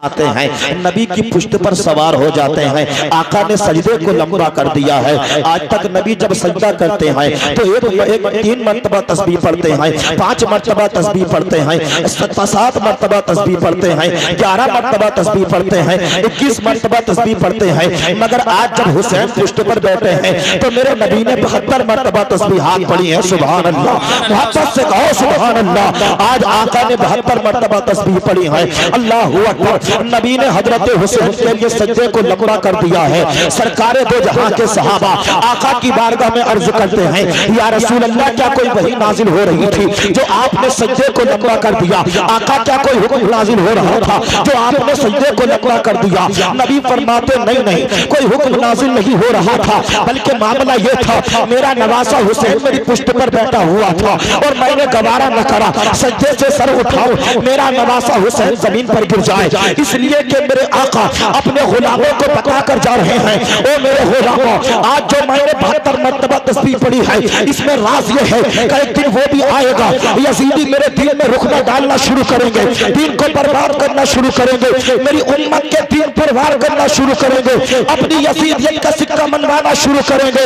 आते हैं, नबी की पुश्त पर सवार हो जाते हैं। आका ने सजदे को लंबा कर दिया है। आज तक नबी जब सजदा करते हैं तो एक 3 मरतबा तस्बीह पढ़ते हैं, 5 मरतबा तस्बीह पढ़ते हैं, 7 मरतबा तस्बीह पढ़ते हैं, 11 मरतबा तस्बीह पढ़ते हैं, 21 मरतबा तस्बीह पढ़ते हैं। मगर आज जब हुसैन पुश्त पर बैठे हैं तो मेरे नबी ने 72 मरतबा तस्बीहात पढ़ी है। सुभान अल्लाह, मोहब्बत से कहो सुभान अल्लाह। आज आका ने 72 मरतबा तस्बीह पढ़ी है। अल्लाहू अकबर। नबी ने हजरत हुसैन के लिए सजदे को लंबा कर दिया है। सरकारे दो जहां के सहाबा आका की बारगाह में अर्ज करते हैं, या रसूल अल्लाह, क्या कोई वही नाजिल हो रही थी जो आपने सजदे को लंबा कर दिया? आका, क्या कोई हुक्म नाजिल हो रहा था जो आपने सजदे को लंबा कर दिया? नबी फरमाते, नहीं नहीं, कोई हुक्म नाजिल नहीं हो रहा था, बल्कि मामला यह था, मेरा नवासा हुसैन मेरी पुश्त पर बैठा हुआ था और मैंने गवारा न करा सजदे से सर उठाऊं, मेरा नवासा हुसैन जमीन पर गिर जाए, इसलिए कि मेरे आका अपने गुलामों को बता कर जा रहे हैं, ओ मेरे गुलामों, आज जो मैंने 72 मरतबा तस्बीह पढ़ी है, इसमें राज ये है कि एक दिन वो भी आएगा, यजीदी मेरे दिल में रुखना डालना शुरू करेंगे, दीन को बर्बाद करना शुरू करेंगे, मेरी उम्मत के दीन पर वार करना शुरू करेंगे, अपनी यजीदियत का सिक्का मनवाना शुरू करेंगे।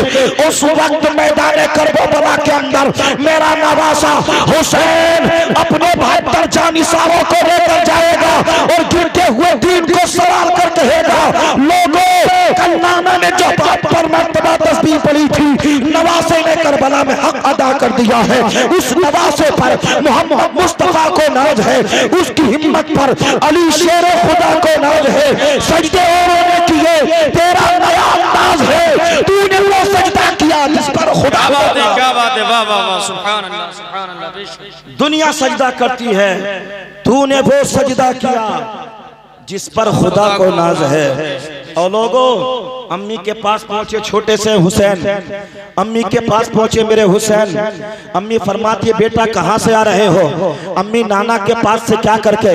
उस वक्त मैदान करबला के अंदर मेरा नवासा हुसैन अपने 72 जानिसारों को लेकर जाएगा और गिरते हुए दीन को सवार कर कहेगा, लोगों, कल नाना ने जो 72 मरतबा तस्बीह पढ़ी थी, नवासे ने करबला में हक अदा कर दिया है। उस नवासे पर मोहम्मद मुस्तफा को नाज है, उसकी हिम्मत पर अली शेर खुदा को नाज है। सजदे औरों ने किए, तेरा नया अंदाज है, तूने वो सजदा किया जिस पर खुदा। क्या बात है, वाह वाह वाह, सुभान अल्लाह, सुभान अल्लाह। दुनिया सजदा करती है, तूने वो सजदा किया जिस पर खुदा को नाज है। और लोगों, अम्मी के पास पहुंचे छोटे से हुसैन, अम्मी के पास पहुंचे मेरे हुसैन। अम्मी फरमाती है, बेटा कहां से आ रहे हो? अम्मी नाना के पास से क्या करके?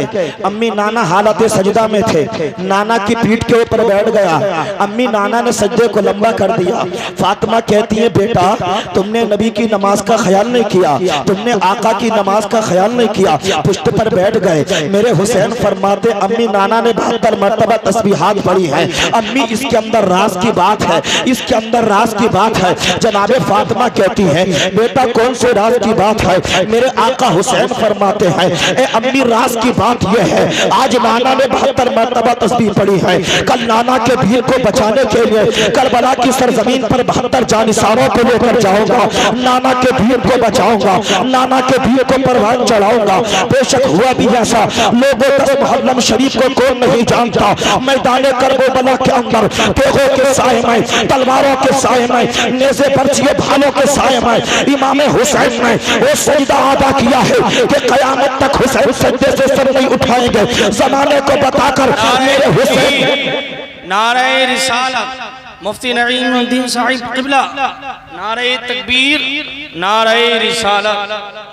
अम्मी नाना हालत सजदा में थे, नाना की पीठ के ऊपर बैठ गया, अम्मी नाना ने सजदे को लंबा कर दिया। फातिमा कहती है, बेटा तुमने नबी की नमाज का ख्याल नहीं किया, तुमने आका की नमाज का ख्याल नहीं किया, पुश्त पर बैठ गए। मेरे हुसैन फरमाते, अम्मी नाना ने 72 मरतबा तस्बीहात पढ़ी है। अम्मी, इसके अंदर राज की बात है, इसके अंदर राज की बात है। जनाबे फातिमा कहती है, बेटा कौन से राज की बात है? मेरे आका हुसैन फरमाते हैं, ए अम्मी, राज की बात यह है, आज नाना ने 72 मरतबा तस्बीह पढ़ी है, कल नाना के भीड़ को बचाने के लिए करबला की सरजमीन पर 72 जानिसारों को लेकर जाऊंगा, नाना के भीड़ को बचाऊंगा, नाना के भीड़ को परवान चढ़ाऊंगा। बेशक हुआ भी ऐसा। लोगों 10 मुहर्रम शरीफ को कौन नहीं जानता? मैदान करबला के अंदर तेगों के साए में, तलवारों के साए में, नेज़े बर्छिए भालों के साए में इमाम हुसैन ने वो सजदा अदा किया है कि कयामत तक हुसैन सजदे से सर नहीं उठाएंगे। जमाने को बताकर मेरे हुसैन। नारे रिसालत, मुफ्ती नईमुद्दीन साहिब क़िबला, नारे तकबीर, नारे रिसालत।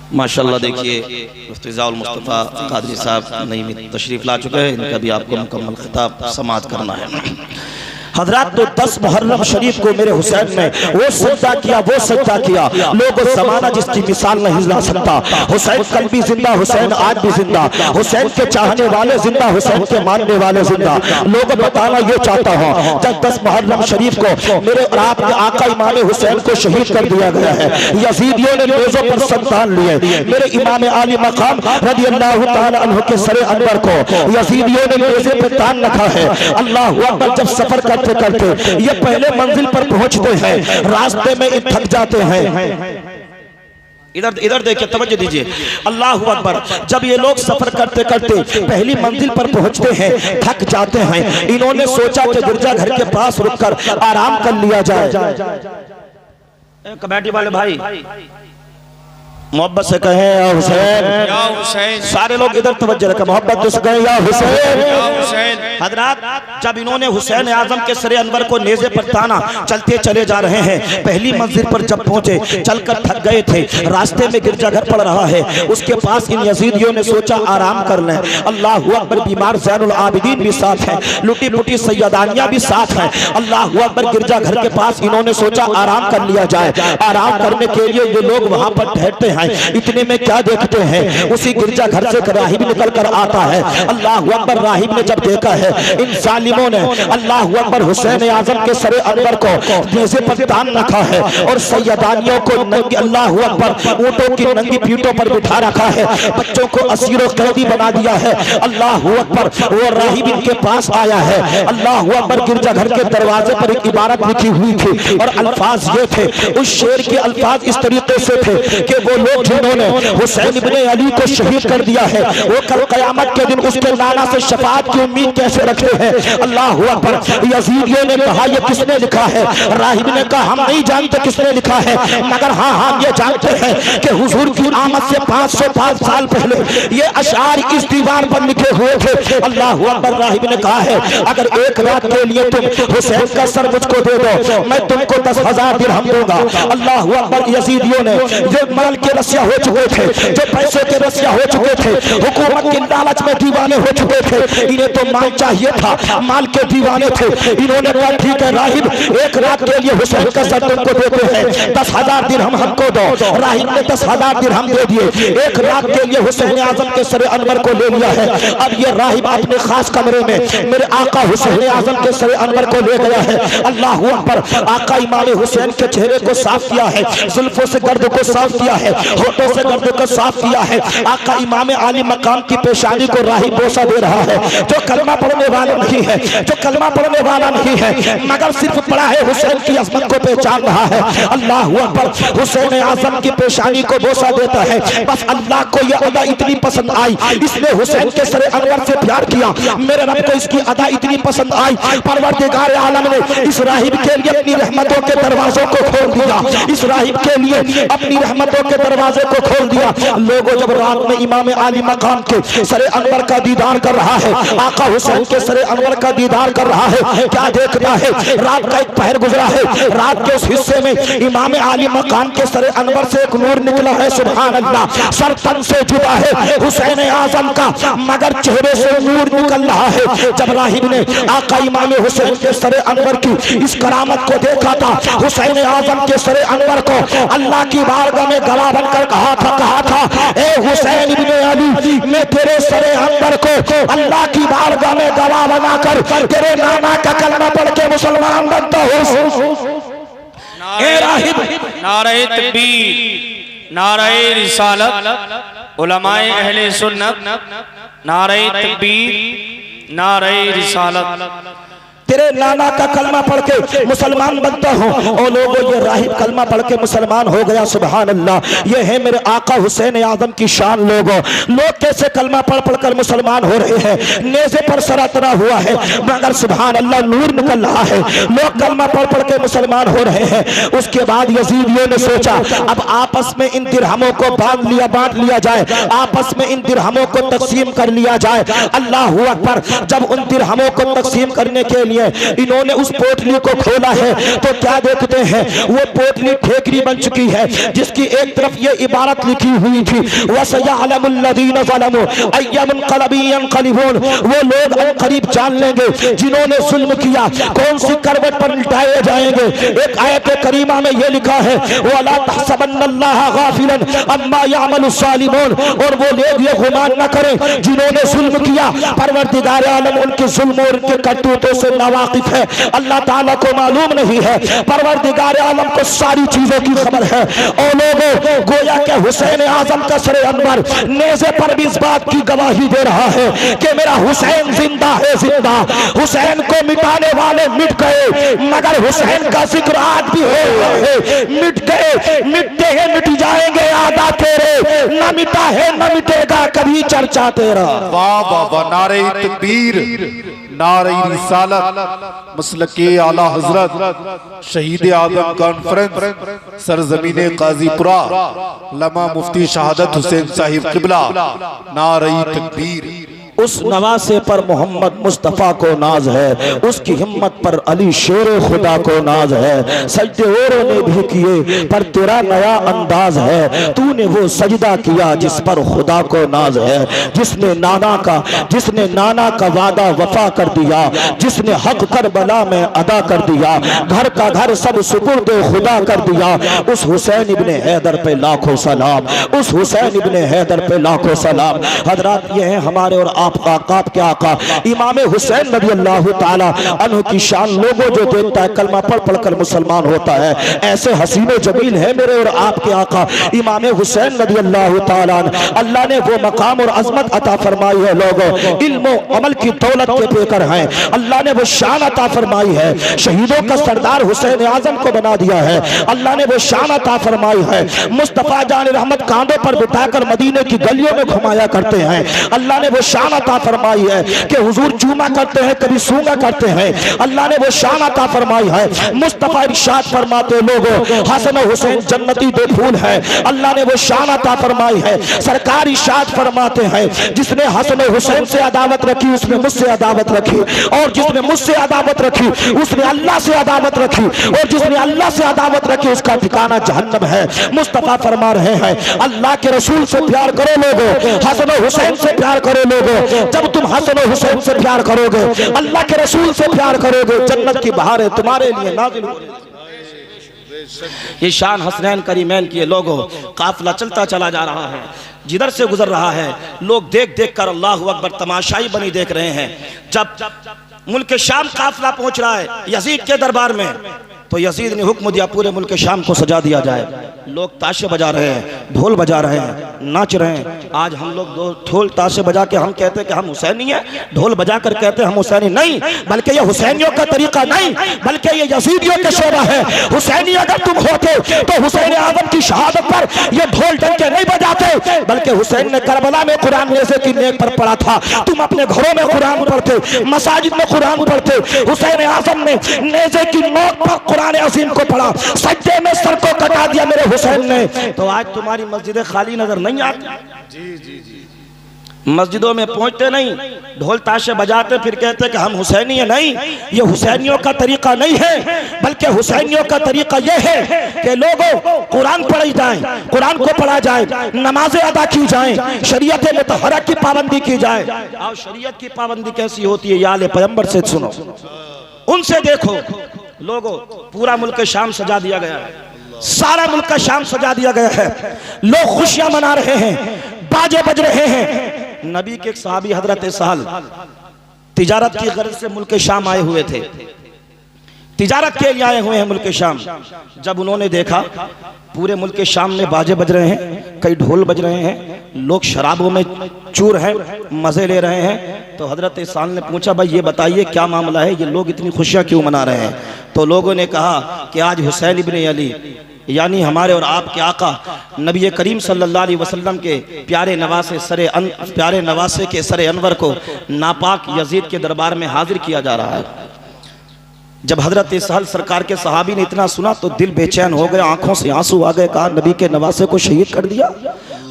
माशाल्लाह, देखिए मुफ्ती ज़ाउल मुस्तफ़ा कादरी साहब नई तशरीफ ला चुके हैं, इनका भी आपको मुकम्मल खिताब समाअत करना है। हजरात, तो 10 मुहर्रम शरीफ को मेरे हुसैन ने वो सजदा किया, वो सजदा किया। लोग जमाना जिसकी मिसाल नहीं ला सकता। हुसैन कल भी जिंदा, हुसैन आज भी जिंदा, हुसैन के चाहने वाले जिंदा, हुसैन के मानने वाले जिंदा। लोग बताना ये चाहता हूँ, जब 10 मुहर्रम शरीफ को मेरे और आपके आका इमाम हुसैन को शहीद कर दिया गया है, यजीदियों ने नेज़ों पर संतान लिए। मेरे इमाम आली मकाम रज़ी अल्लाह तआला अन्हु के सरे अनवर को यजीदियों ने नेज़े पे तान रखा है। अल्लाहू अकबर। जब सफर करते ये पहले मंजिल पर पहुंचते हैं, रास्ते में थक जाते हैं। इधर देखिए, तवज्जो दीजिए, अल्लाहू अकबर। जब ये लोग सफर करते करते पहली मंजिल पर पहुंचते हैं, थक जाते हैं, इन्होंने सोचा कि गिरजाघर के पास रुककर आराम कर लिया जाए। कमेटी वाले भाई, मोहब्बत से कहें या हुसैन। या हुसैन। सारे लोग इधर तवज्जो रखें, मोहब्बत से कहें या हुसैन। या हुसैन। हजरात, जब इन्होंने हुसैन आजम के सरे अनवर को नेज़े पर ताना, चलते चले जा रहे हैं। पहली मंजिल पर जब पहुंचे, चलकर थक गए थे, रास्ते में गिरजाघर पड़ रहा है, उसके पास इन यजीदियों ने सोचा आराम कर लें। अल्लाह अकबर, बीमार ज़ैनुल आबिदीन भी साथ है, लुटी पुटी सैयदानियां भी साथ हैं। अल्लाह अकबर, गिरजाघर के पास इन्होंने सोचा आराम कर लिया जाए। आराम करने के लिए ये लोग वहां पर ठहरते हैं। इतने में क्या देखते हैं, उसी गिरजाघर से राहिब निकल कर आता है। अल्लाह अकबर, राहिब ने जब देखा है इन जालिमों ने अल्लाह अकबर हुसैन आजम के सरे अनवर को नेज़े पर तान रखा है और सैयदानियों को नंगी, अल्लाह अकबर, ऊंटों की नंगी पीठों पर बिठा रखा है, बच्चों को असीरों कैदी बना दिया है। अल्लाह अकबर, वो राहिब इनके पास आया है। अल्लाह अकबर, गिरजाघर के दरवाजे पर एक इबारत लिखी हुई थी और अल्फाज ये थे, उस शेर के अल्फाज इस तरीके से थे कि वो लोग जिन्होंने हुसैन इब्ने अली को शहीद कर दिया है, वो कल क़यामत के दिन उसके लाना से शफाअत की उम्मीद कैसे रखते हैं। अल्लाह अकबर, यजीदियों ने कहा ये किसने लिखा है? राहिब ने कहा हम नहीं जानते किसने लिखा है, मगर हाँ हम ये जानते हैं कि हुजूर की आमद से 505 साल पहले ये अशार इस दीवार पर लिखे हुए थे। अल्लाह अकबर, राहिब ने कहा है अगर एक रात के लिए तुम हुसैन का सर मुझको दे दो, मैं तुमको 10,000 दिरहम दूंगा। अल्लाह अकबर, यजीदियों ने जो माल के रसिया हो चुके थे, जो पैसों के रसिया हो चुके थे, हुकूमत की लालच में दीवाने हो चुके थे, इन्हें तो माल चाहिए था, माल के दीवाने थे। इन्होंने कहा ठीक है राहिब, एक रात के लिए हुसैन का सर तुमको देते हैं, 10,000 दिरहम हमको दो। राहिब ने 10,000 दिरहम दे दिए। एक रात के लिए हुसैन आजम के सरे अनवर को ले लिया है। अब ये राहिब अपने खास कमरे में मेरे आका हुसैन आजम के सरे अनवर को ले गया है। अल्लाह अकबर, आका इमाम हुसैन के चेहरे को साफ किया है, जुल्फों से गर्द को साफ किया है, होठों से गर्द को साफ किया है। आका इमाम आली मकाम की पेशानी को राहिब बोसा दे रहा है। जो कलमा पढ़ने वाला नहीं है, जो कलमा पढ़ने वाला नहीं है, मगर सिर्फ पढ़ा है हुसैन की अजमत को पहचान रहा है। अल्लाह अकबर, हुसैन आजम की पेशानी को बोसा देता है। बस अल्लाह को यह अदा इतनी पसंद आई, इसने हुसैन के सरे अनवर से प्यार किया। मेरे रब को इसकी अदा इतनी पसंद आई, परवरदिगार आलम ने इस राहिब के लिए अपनी रहमतों के दरवाजों को खोल दिया। इस राहिब के लिए अपनी रहमतों के दरवाजे को खोल दिया। लोगों जब रात में इमाम आली मकाम के सरे अनवर का दीदार कर रहा है, आका हुसैन के सरे अनवर का दीदार कर रहा है, क्या देखता है? रात का एक पहर गुजरा है, रात के उस हिस्से में इमाम आली मकाम के सरे अनवर से एक नूर निकला है। सुभान अल्लाह, सर तन से जुदा है हुसैन आजम का, मगर चेहरे से नूर निकल रहा है। जब राहिब ने आका इमाम हुसैन के सरे अनवर की इस करामत को देखा था, हुसैन आजम के सरे अनवर को अल्लाह की बारगाह में गला बनकर कहा था ए हुसैन इब्ने अली, मैं तेरे सरे अनवर को अल्लाह की बारगाह में गवाह बनाकर तेरे नाना का कलमा पढ़ के मुसलमान बनता हूँ। ए राहिब, नारे तकबीर, नारे रिसालत, उलमाए अहले सुन्नत, नारे तकबीर, नारे रिसालत, तेरे नाना का कलमा पढ़ के मुसलमान बनता हूँ। और लोगों, ये राहिब कलमा पढ़ के मुसलमान हो गया। सुभान अल्लाह, ये है मेरे आका हुसैन आजम की शान। लोगों, लोग कैसे कलमा पढ़ पढ़ कर मुसलमान हो रहे हैं, नेज़े पर सरातना हुआ है, मगर सुभान अल्लाह नूर निकल रहा है। लोग कलमा पढ़ पढ़ के मुसलमान हो रहे हैं। उसके बाद यजीदियों ने सोचा अब आपस में इन दिरहमों को बांट लिया जाए, आपस में इन दिरहमों को तकसीम कर लिया जाए। अल्लाह अकबर, जब उन दिरहमों को तकसीम करने के लिए इन्होंने उस पोटली को खोला है तो क्या देखते हैं, वो पोटली ठेकरी बन चुकी है, जिसकी एक तरफ ये इबारत लिखी हुई थी वसयअलमुल्लज़ीना ज़लमू अय्यमुनक़लबिन यनक़लिबून, वो लोग अनक़रीब जान लेंगे जिन्होंने जुल्म किया कौन सी करवट पर लटाए जाएंगे। एक आयत करीमा में ये लिखा है वला तहसबन्नल्लाह गाफिलन अम्मा यअमलुज़्ज़ालिमून, और वो लोग ये गुमान न करें जिन्होंने जुल्म किया, परवरदिगार आलम उनके जुल्म और उनके करतूतों से नावाकिफ है। अल्लाह ताला को मालूम नहीं है, परवरदिगार आलम को सारी चीजों की खबर है। और लोगों, गोया के हुसैन आजम का सरे अनवर नेज़े पर भी इस बात की गवाही दे रहा है कि मेरा हुसैन जिंदा है, जिंदा। हुसैन को मिटाने वाले मिट गए, मगर हुसैन का जिक्र आज भी हो रहा है। मिट गए, मिटते हैं, मिट जाएंगे आदा तेरे, न मिटा है न मिटेगा कभी चर्चा तेरा। वाह वाह वाह, नारे तकबीर, नारे रिसालत मसलके आला हजरत शहीद आदम कॉन्फ्रेंस सरजमीने काजीपुरा लमा मुफ्ती शहादत हुसैन साहिब किबला नारे तकबीर। उस नवासे पर मोहम्मद मुस्तफ़ा को नाज है, उसकी हिम्मत पर अली शेर खुदा को नाज है। सजदे औरों ने भी किए पर तेरा नया अंदाज है, तूने वो सजदा किया जिस पर खुदा को नाज है। जिसने नाना का वादा वफा कर दिया, जिसने हक करबला में अदा कर दिया, घर का घर सब सुपुर्द खुदा कर दिया, उस हुसैन इब्ने हैदर पे लाखों सलाम, उस हुसैन इब्ने हैदर पे लाखों सलाम। हजरात ये हैं हमारे और आप के आका इमाम हुसैन रज़ी अल्लाह ताला अन्हु की शान। लोगों जो देखता है कलमा पढ़ पढ़ कर मुसलमान होता है, ऐसे हसीन जमील है मेरे और आपके आका इमाम हुसैन रज़ी अल्लाह ताला। अल्लाह ने वो मकाम और अजमत अता फरमाई है, लोगों इल्म अमल की दौलत के पेकर हैं। अल्लाह ने वो शान अता फरमाई है, शहीदों का सरदार हुसैन आजम को बना दिया है। अल्लाह ने वो शान अता फरमाई है, मुस्तफ़ा जान रहमत कांधों पर बिठाकर मदीने की गलियों में घुमाया करते हैं। अल्लाह ने वो शान अता फरमाई है कि हुजूर चूमा करते हैं कभी सूंगा करते हैं। अल्लाह ने वो शान अता फरमाई है, मुस्तफ़ा इरशाद फरमाते लोगों हसन हुसैन जन्नती दो फूल है। अल्लाह ने वो शान अता फरमाई है, सरकार इरशाद फरमाते हैं जिसने हसन हुसैन से अदावत रखी उसने मुझसे अदावत रखी, और जिसने मुझसे अदावत रखी उसने अल्लाह से अदावत रखी, और जिसने अल्लाह से अदावत रखी उसका ठिकाना जहन्नम है। मुस्तफ़ा फरमा रहे हैं अल्लाह के रसूल से प्यार करो लोगों, हसन हुसैन से प्यार करो लोगों। जब तुम हसन हुसैन से प्यार करोगे, अल्लाह के रसूल से प्यार करोगे, जन्नत की बहारें तुम्हारे लिए नाज़िल होंगी। ये शान हसनैन करीमैन की लोगों। काफिला चलता चला जा रहा है, जिधर से गुजर रहा है लोग देख देख कर अल्लाह अकबर तमाशाई बनी देख रहे हैं। जब मुल्क शाम काफिला पहुंच रहा है यजीद के दरबार में, तो यजीद ने हुक्म दिया पूरे मुल्क शाम को सजा दिया जाए। लोग ताशे बजा रहे हैं, ढोल बजा रहे हैं, नाच रहे हैं। आज हम लोग दो ढोल ताशे बजा के हम कहते हैं कि हम हुसैनी हैं, ढोल बजा कर कहते हैं हम हुसैनी नहीं, बल्कि ये हुसैनियों का तरीका नहीं, बल्कि ये यजीदियों के शोभा है। हुसैनी अगर तुम होते तो हुसैन आजम की शहादत पर ये ढोल डंके नहीं बजाते, बल्कि हुसैन ने करबला में कुरान नेज़े की नेक पर पढ़ा था, तुम अपने घरों में कुरान पढ़ते, मसाजिद में कुरान पढ़ते। हुसैन आजम ने नेज़े की नोक पर कुरान अज़ीम को पढ़ा, सज्जे में सर को कटा दिया मेरे हुसैन ने। तो आज तुम्हारी मस्जिदें खाली नजर नहीं आती, मस्जिदों में पहुंचते नहीं, ढोल ताशे बजाते फिर कहते कि हम हुसैनी हैं। नहीं, ये हुसैनियों का तरीका नहीं है, बल्कि हुसैनियों का तरीका ये है कि लोगों कुरान पढ़ी जाए, कुरान को पढ़ा जाए, नमाजें अदा की जाए, शरीयत मुतहरा की पाबंदी की जाए। और शरीयत की पाबंदी कैसी होती है, याले पैगंबर से सुनो, उनसे देखो। लोगों पूरा मुल्क शाम सजा दिया गया है, सारा मुल्क का शाम सजा दिया गया है, लोग खुशियां मना रहे हैं, बाजे बज रहे हैं। नबी के एक सहाबी हजरत सहल तिजारत की गर्ज से मुल्क शाम आए हुए थे, तिजारत के लिए आए हुए हैं मुल्क शाम। जब उन्होंने देखा पूरे मुल्क शाम में बाजे बज रहे हैं, कई ढोल बज रहे हैं, लोग शराबों में चूर हैं, मजे ले रहे हैं, तो हजरत साल ने पूछा भाई ये बताइए क्या मामला है, ये लोग इतनी खुशियां क्यों मना रहे हैं? तो लोगों ने कहा कि आज हुसैन इब्ने अली यानी हमारे और आपके आका नबी करीम सल्लल्लाहु अलैहि वसल्लम के प्यारे नवासे के सरे अनवर को नापाक यजीद के दरबार में हाजिर किया जा रहा है। जब हजरत सहल सरकार के सहाबी ने इतना सुना तो दिल बेचैन हो गया, आंखों से आंसू आ गए। कहा नबी के नवासे को शहीद कर दिया,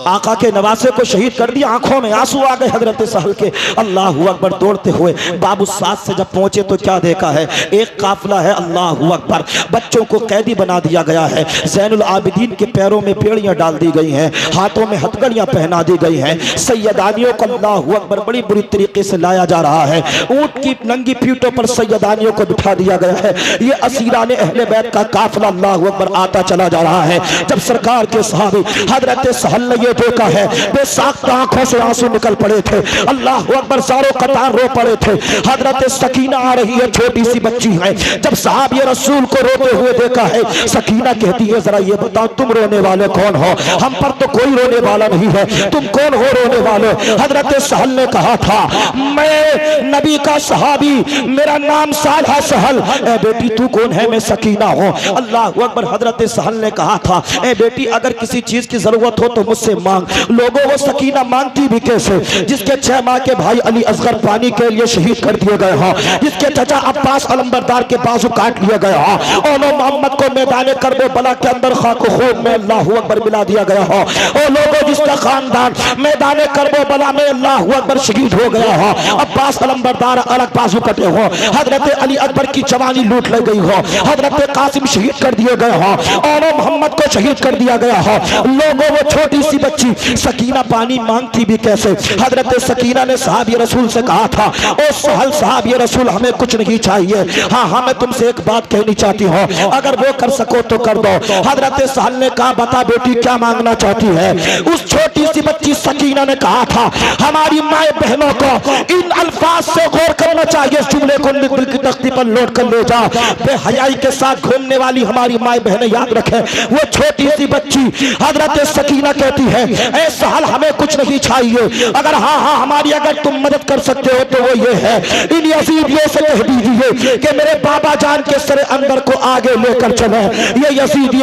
आका के नवासे को शहीद कर दिया। आंखों में आंसू आ गए हजरत सहल के। अल्लाह अकबर दौड़ते हुए बाबू साथ से जब पहुंचे तो क्या देखा है, एक काफिला है, अल्लाह अकबर, बच्चों को कैदी बना दिया गया है, ज़ैनुल आबिदीन के पैरों में बेड़ियां डाल दी गई हैं, हाथों में हथकड़ियां पहना दी गई हैं, सैयदानियों को अल्लाह अकबर बड़ी बुरी तरीके से लाया जा रहा है, ऊंट की नंगी पीठों पर सैयदानियों को बिठा दिया गया है। ये असीरान अहले बैत का काफिला अल्लाह अकबर आता चला जा रहा है। जब सरकार के सहाबी हजरत सहल ने ये देखा है, बेसाख्त आंखों से आंसू निकल पड़े थे, अल्लाह अकबर सारों कतार रो पड़े थे। हजरत सकीना आ रही है, छोटी सी बच्ची है। जब साहब ये रसूल को रोते हुए देखा है, सकीना कहती है जरा ये बताओ तुम रोने वाले कौन हो? हम पर तो कोई रोने वाला नहीं है, तुम कौन हो रोने वाले? हजरत सहल ने कहा था मैं नबी का सहाबी, मेरा नाम साधा सहल, ए बेटी तू कौन है? मैं सकीना हूँ। अल्लाह अकबर। हजरत सहल ने कहा था, ए बेटी अगर किसी चीज की जरूरत हो तो मुझसे मांग। लोगों वो सकीना मांगती भी कैसे? जिसके 6 माह के भाई अली असगर पानी के लिए शहीद कर दिए गए हैं, जिसके चाचा अब्बास अलंबरदार के बाजू काट लिए गए हैं, और मोहम्मद को मैदान करबला के अंदर खाको खून में अल्लाह अकबर मिला दिया गया है, और लोगों जिसका खानदान मैदान करबला में अल्लाह अकबर शहीद हो गया है, अब्बास अलंबरदार अलग बाजू कटे हो, हजरत अली अकबर की जवानी लूट ली गई हो, हजरत कासिम शहीद कर दिए गए हो, और मोहम्मद को शहीद कर दिया गया हो। लोगों वो छोटी सी बच्ची सकीना पानी मांगती भी कैसे? हजरत सकीना ने साहब रसूल से कहा था, ओ सहल साहब रसूल हमें कुछ नहीं चाहिए, हाँ हाँ मैं तुमसे एक बात कहनी चाहती हूँ, अगर वो कर सको तो कर दो। हजरत सहल ने कहा, बता बेटी क्या मांगना चाहती है? उस छोटी सी बच्ची सकीना ने कहा था, हमारी माए बहनों को इन अल्फाज से गौर करना चाहिए, इस जुमले को दिल की तख्ती पर लोड कर ले जा। बेहयाई के साथ घूमने वाली हमारी माए बहनें याद रखें, वो छोटी सी बच्ची हजरत सकीना कहती है, ऐ सहल हमें कुछ नहीं चाहिए, अगर हाँ हाँ हमारी अगर तुम मदद कर सकते हो तो वो ये है, इन यजीदियों से कह दीजिए कि मेरे बाबा जान के सर अंदर को आगे लेकर चले। ये यजीदी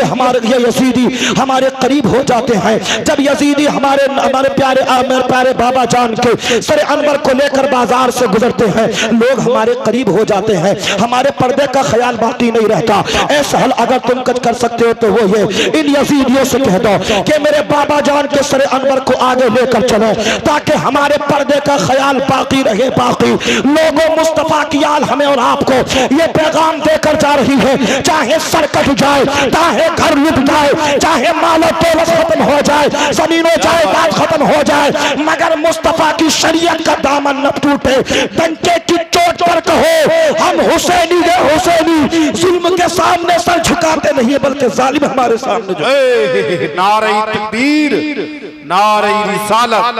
हमारे करीब हो जाते हैं, जब यजीदी हमारे प्यारे बाबा जान के सर अनवर को लेकर बाजार से गुजरते हैं, लोग हमारे करीब हो जाते हैं, हमारे पर्दे का ख्याल बाकी नहीं रहता। ऐ सहल अगर तुम कुछ कर सकते हो तो वो ये, इन यजीदियों से कह दो कि मेरे बाबा जान के सर अनवर को आगे लेकर चलो, ताकि हमारे पर्दे का ख्याल बाकी रहे। बाकी लोगों मुस्तफा की आल हमें और आपको ये पैगाम देकर जा रही है, चाहे सर कट जाए, चाहे घर लुट जाए, चाहे मालो दौलत खत्म हो जाए, जमीनों जायदाद खत्म हो जाए, मगर मुस्तफा की शरीयत का दामन न टूटे। डंके की चोट पर कहो हम हुसैनी है हुसैनी, जुल्म के सामने सर झुकाते नहीं बल्कि जालिम हमारे सामने जो। नारे तकबीर, नारे रिसालत,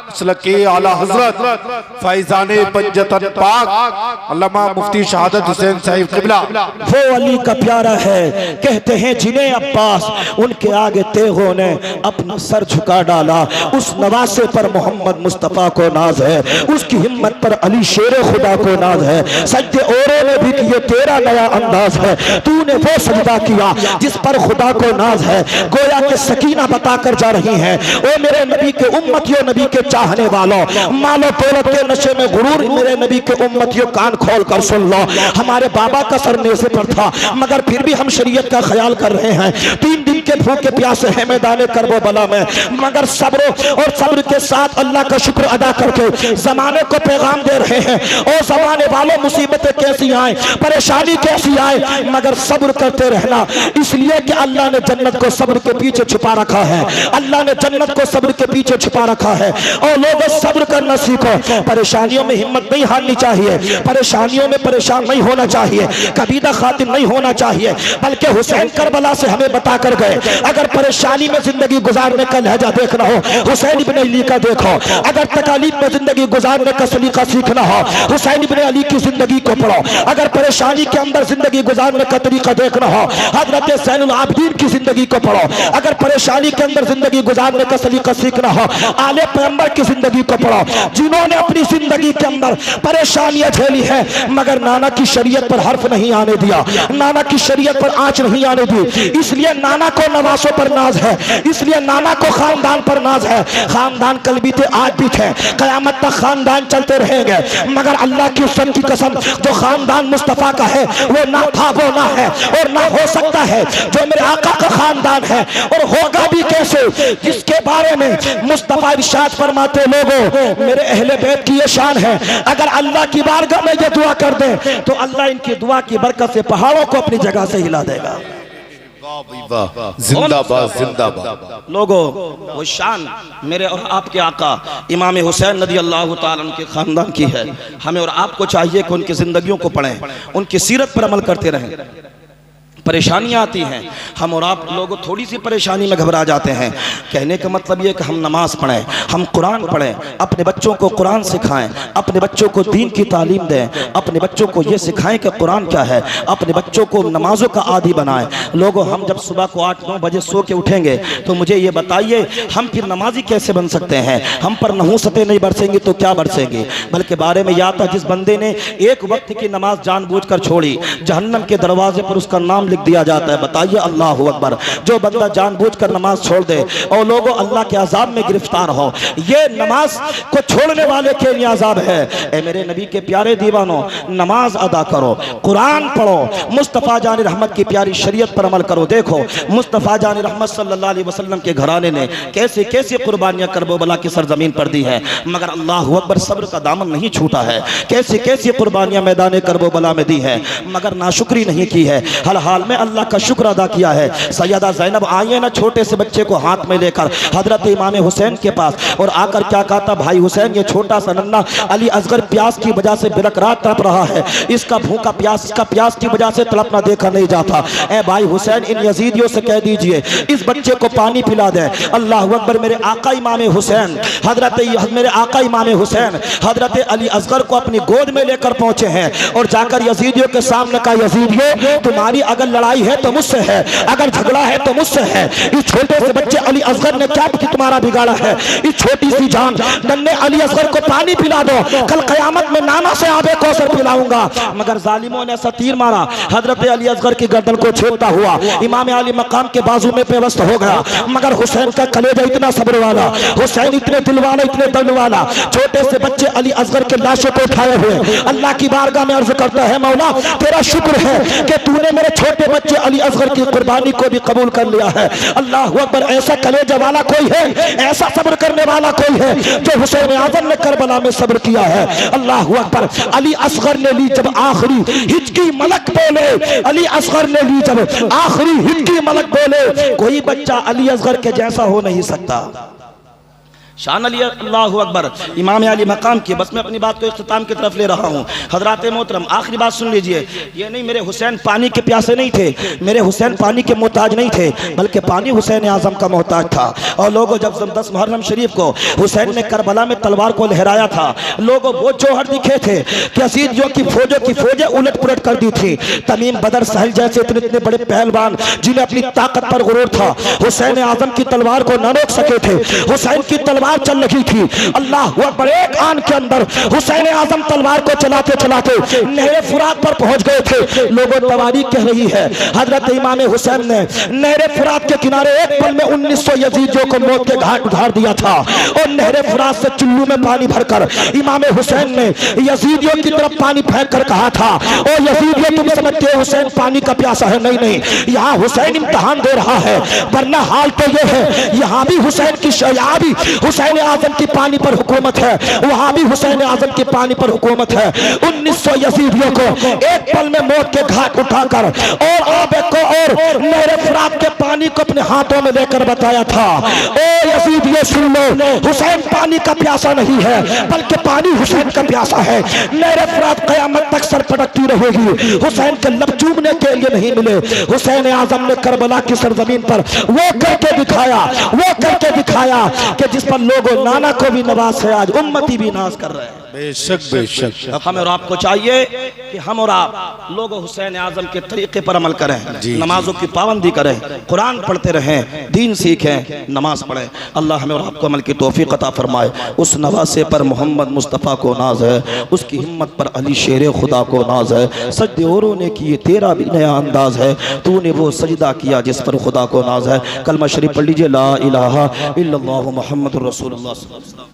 मसलके आला हजरत फैजाने पंजतन पाक अल्लामा मुफ्ती शहादत हुसैन साहिब किबला। वो अली का प्यारा है, कहते हैं जिन्हें अब्बास, उनके आगे तेगों ने अपना सर झुका डाला। उस नवासे पर मोहम्मद मुस्तफ़ा को नाज है, उसकी हिम्मत पर अली शेर खुदा को नाज है। सजदे औरों ने भी किए, तेरा नया अंदाज है, तूने वो सजदा किया जिस पर खुदा को नाज है। गोया के सकीना बताकर जा रही हैं, ओ मेरे नबी के उम्मतियों, नबी के चाहने वालों, मालो दौलत के नशे में गुरूर मेरे नबी के उम्मतियों, कान खोल कर सुन लो। हमारे बाबा का सर नेज़े पर था, मगर फिर भी हम शरीयत का ख्याल कर रहे हैं। 3 दिन के भूखे प्यासे हैं मैदान करबला में, मगर सब्र और सब्र के साथ अल्लाह का शुक्र अदा करके जमाने को पैगाम दे रहे हैं। और जमाने वालों मुसीबतें कैसी आए, परेशानी कैसी आए, मगर सब्र करते रहना, इसलिए कि अल्लाह ने जन्नत को सब्र के पीछे छुपा रखा है। अल्लाह ने जन्नत को सब्र के पीछे छुपा रखा है। और लोगों सब्र करना सीखो, परेशानियों में हिम्मत नहीं हारनी चाहिए, परेशानियों में परेशान नहीं होना चाहिए, कबीदा खातिर नहीं होना चाहिए, बल्कि हुसैन करबला से हमें बता कर गए, अगर परेशानी में जिंदगी गुजारने का लहजा देखना हो, हुसैन इब्न अली का देखो। अगर तकालीफ में जिंदगी गुजारने का सलीका सीखना हो, हुसैन इब्न अली की जिंदगी को पढ़ो। अगर परेशानी के अंदर जिंदगी गुजारने का तरीका देखना हो, हजरत ज़ैनुल आबिदीन की जिंदगी को पढ़ो। अगर परेशानी के अंदर जिंदगी गुजारने का सलीका सीखना हो, आले पैगंबर की जिंदगी को पढ़ो, जिन्होंने अपनी जिंदगी के अंदर परेशानियां झेली है, मगर नाना की शरीयत पर हर्फ नहीं आने दिया, नाना की शरीयत पर आंच नहीं आने दी। इसलिए नाना को नवासों पर नाज है, इसलिए नाना को खानदान पर नाज है। खानदान कल भी थे, आज भी थे, कयामत तक खानदान चलते रहेंगे। मगर अल्लाह की उस्सत की कसम, जो खानदान मुस्तफा का है वो ना था, वो ना है और ना हो सकता है जो मेरे आका का खानदान है, और होगा भी कैसे, जिसके बारे में मुस्तफा इरशाद फरमाते, लोगों मेरे अहले बैत की ये शान है, अगर अल्लाह की बारगाह में ये दुआ कर दे तो अल्लाह इनकी दुआ की बरकत से पहाड़ों को अपनी जगह से हिला देगा। जिंदाबाद जिंदाबाद। लोगों वो शान मेरे और आपके आका इमाम हुसैन रज़ी अल्लाह ताला अन्हु के खानदान की है। हमें और आपको चाहिए कि उनकी जिंदगियों को पढ़ें, उनकी सीरत पर अमल करते रहें। परेशानियां आती हैं, हम और आप लोग थोड़ी सी परेशानी में घबरा जाते हैं। कहने का मतलब ये कि हम नमाज पढ़ें, हम कुरान पढ़ें, अपने बच्चों को कुरान सिखाएं, अपने बच्चों को दीन की तालीम दें, अपने बच्चों को ये सिखाएं कि कुरान क्या है, अपने बच्चों को नमाजों का आदी बनाएं। लोगों, हम जब सुबह को 8-9 बजे सो के उठेंगे तो मुझे ये बताइए हम फिर नमाजी कैसे बन सकते हैं? हम पर नहूसतें नहीं बरसेंगी तो क्या बरसेंगे? बल्कि बारे में याद था जिस बंदे ने एक वक्त की नमाज जानबूझकर छोड़ी, जहन्नम के दरवाजे पर उसका नाम लिख दिया जाता है। बताइए अल्लाह अकबर। जो बंदा जानबूझकर नमाज छोड़ दे और लोगों अल्लाह के अजाब में गिरफ्तार हो, ये नमाज को छोड़ने वाले के लिए अजाब है। ए मेरे नबी के प्यारे दीवानों, नमाज अदा करो, कुरान पढ़ो, मुस्तफ़ा जान रहमत की प्यारी शरीयत पर अमल करो। देखो मुस्तफ़ा जान रहमत सल्लल्लाहु अलैहि वसल्लम के घराने ने कैसे कैसे कुर्बानियां करबला की सरजमीन पर दी है, मगर अल्लाह अकबर सब्र का दामन नहीं छूटा है। कैसे कैसे कुर्बानियां मैदान करबला में दी है, मगर नाशुक्री नहीं की है। हर हाल में अल्लाह का शुक्र अदा किया है। सैयदा ज़ैनब आई है ना छोटे से बच्चे को हाथ में लेकर हजरत इमाम हुसैन के पास, और आकर क्या कहा था, भाई हुसैन ये छोटा सा नन्ना अली असगर प्यास की वजह से बेरकरार तड़प रहा है, इसका भूखा प्यास, इसका प्यास की वजह से तड़पना देखा नहीं जाता। ए भाई हुसैन, इन यजीदियों से कह दीजिए इस बच्चे को पानी पिला दे। अल्लाह अकबर। मेरे आका इमाम हुसैन मेरे आका इमाम हुसैन हजरत अली असगर को अपनी गोद में लेकर पहुंचे हैं और जाकर यजीदियों के सामने कहा, यजीदियों तुम्हारी अगर लड़ाई है तो मुझसे है, अगर झगड़ा है तो मुझसे है। इस छोटे से बच्चे अली असगर ने क्या तुम्हारा बिगाड़ा है? इस छोटी सी जान नन्हे अली असगर को पानी पिला दो, कल कयामत में नाना से आबे कौसर पिलाऊंगा। मगर जालिमों ने ऐसा तीर मारा, हजरत अली असगर की गर्दन को छेदता हुआ इमाम अली मकाम के बाजू में पेवस्त हो गया। मगर हुसैन का कलेजा इतना सब्र वाला, हुसैन इतने दिल वाला, इतने दल वाला, छोटे से बच्चे अली असगर के लाशों को उठाए हुए अल्लाह की बारगाह में अर्ज करता है, मौला तेरा शुक्र है कि तूने मेरे छोटे बच्चे अली असगर की कुर्बानी को भी कबूल कर लिया है। अल्लाह अकबर। ऐसा कलेजा वाला कोई है, ऐसा सब्र करने वाला कोई है जो हुसैन आजम ने करबला में सब्र किया है। अल्लाह अकबर। अली असगर ने ली जब आखिरी हिचकी मलक बोले, अली असगर ने ली जब आखिरी हिचकी मलक बोले, कोई बच्चा अली असगर के जैसा हो नहीं सकता। शान अली अल्लाह अकबर। इमाम अली मकाम की, बस मैं अपनी बात को इख्तिताम की तरफ ले रहा हूँ। हजरात मोहतरम आखिरी बात सुन लीजिए, ये नहीं मेरे हुसैन पानी के प्यासे नहीं थे, मेरे हुसैन पानी के मोहताज नहीं थे, बल्कि पानी हुसैन आजम का मोहताज था। और लोगों जब 10 मुहर्रम शरीफ को हुसैन ने करबला में तलवार को लहराया था, लोगों वो जौहर दिखे थे कि यजीदियों की फौजें उलट पुलट कर दी थी। तमीम बदर सहल जैसे इतने इतने बड़े पहलवान जिन्हें अपनी ताकत पर गुरूर था, हुसैन आजम की तलवार को न रोक सके थे। हुसैन की तलवार चल रही थी, अल्लाह अकबर। एक आन के अंदर हुसैन आजम तलवार को चलाते चलाते नहरे फुरात पर पहुंच गए थे। लोगों तवारीख कह रही है हजरत इमाम हुसैन ने नहरे फुरात के किनारे एक पल में 1900 यजीदियों को मौत के घाट उतार दिया था। और नहरे फुरात से चुल्लू में पानी भरकर इमाम हुसैन ने यजीदियों की तरफ पानी फेंक कर कहा था, और यजीदियों तुम समझते हो हुसैन पानी का प्यासा है? नहीं नहीं, यहाँ हुसैन इम्तिहान दे रहा है। वरना हाल तो ये है, यहाँ भी हुसैन की हुसैन आजम की पानी पर हुकूमत है, वहां भी हुसैन आजम की पानी पर हुकूमत है। 1900 यजीदियों को एक पल में मौत के घाट उठाकर और आबे को और नहरे फुरात के पानी को अपने हाथों में लेकर बताया था, ओ यजीदियों सुन लो, हुसैन पानी का प्यासा नहीं है, बल्कि पानी हुसैन का प्यासा है। नहरे फुरात कयामत तक सर पटकती रहेगी, हुसैन के लब चूमने के लिए नहीं मिले। हुसैन आजम ने करबला की सरजमीन पर वो करके दिखाया कि जिस पर लोगों नाना को भी नवाज है, आज उम्मती भी नाज कर रहे हैं। बेशक बेशक। हमें और आपको चाहिए कि हम और आप लोग हुसैन आजम के तरीके पर अमल करें, नमाजों की पाबंदी करें, कुरान पढ़ते रहें, दीन सीखें, नमाज पढ़ें। अल्लाह हमें और आपको अमल की तौफीक अता फरमाए। उस नवासे पर मोहम्मद मुस्तफ़ा को नाज है, उसकी हिम्मत पर अली शेर खुदा को नाज है। सजदे औरों ने किए, तेरा भी नया अंदाज है, तूने वो सजदा किया जिस पर खुदा को नाज है। कलमा शरीफ पढ़ लीजिए, ला इलाहा इल्लल्लाहु मुहम्मदुर रसूलुल्लाह।